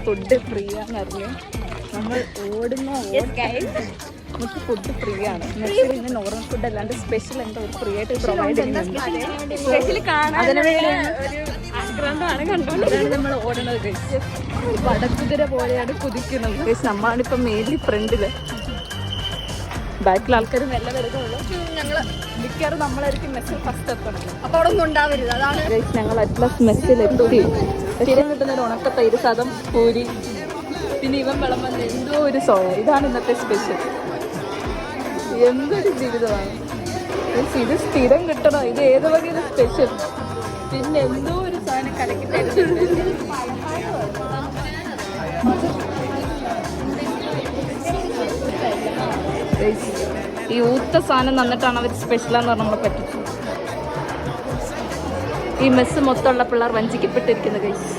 Food free ആണെന്ന് അറിഞ്ഞു. നമ്മൾ ഓടുന്ന നമുക്ക് ഫുഡ് ഫ്രീ ആണ്. ഇന്ന് നോർമൽ ഫുഡ് അല്ലാണ്ട് സ്പെഷ്യൽ എന്തോ ഒരു ഫ്രീ ആയിട്ട് പ്രൊവൈഡ് ചെയ്യുന്നുണ്ട്. അതിനാണ് നമ്മൾ ഓടണത്. വടക്കുതിര പോലെയാണ് കുതിക്കുന്നത്. നമ്മളാണിപ്പം മെയിൻലി ഫ്രണ്ടില്, ബാക്കിൽ ആൾക്കാർ മെല്ലെ വരുന്നുള്ളൂ. ഞങ്ങൾ മിക്കവാറും നമ്മളായിരിക്കും മെസ്സിൽ ഫസ്റ്റ് എത്തണം. അപ്പോൾ അവിടെ ഒന്നും ഉണ്ടാവരുത്. അതാണ് ഞങ്ങൾ അറ്റ്ലസ് മെസ്സിലെത്തി. സ്ഥിരം കിട്ടുന്നൊരു ഉണക്ക തൈര് സാദം, പൂരി, പിന്നെ ഇവൻ വിളമ്പുന്ന എന്തോ ഒരു സോയ. ഇതാണ് ഇന്നത്തെ സ്പെഷ്യൽ. എന്തൊരു ജീവിതമാണ് ഇത്! സ്ഥിരം കിട്ടണോ? ഇത് ഏത് വകയൊരു സ്പെഷ്യൽ? പിന്നെ എന്തോ ഒരു സാധനം കലക്കി തരുന്നുണ്ട്. ഈ ഊത്ത സാധനം തന്നിട്ടാണ് അവർ സ്പെഷ്യലാന്ന് പറഞ്ഞാൽ നമ്മളെ പറ്റിച്ചു. ഈ മെസ്സ് മൊത്തമുള്ള പിള്ളേർ വഞ്ചിക്കപ്പെട്ടിരിക്കുന്നു ഗൈസ്.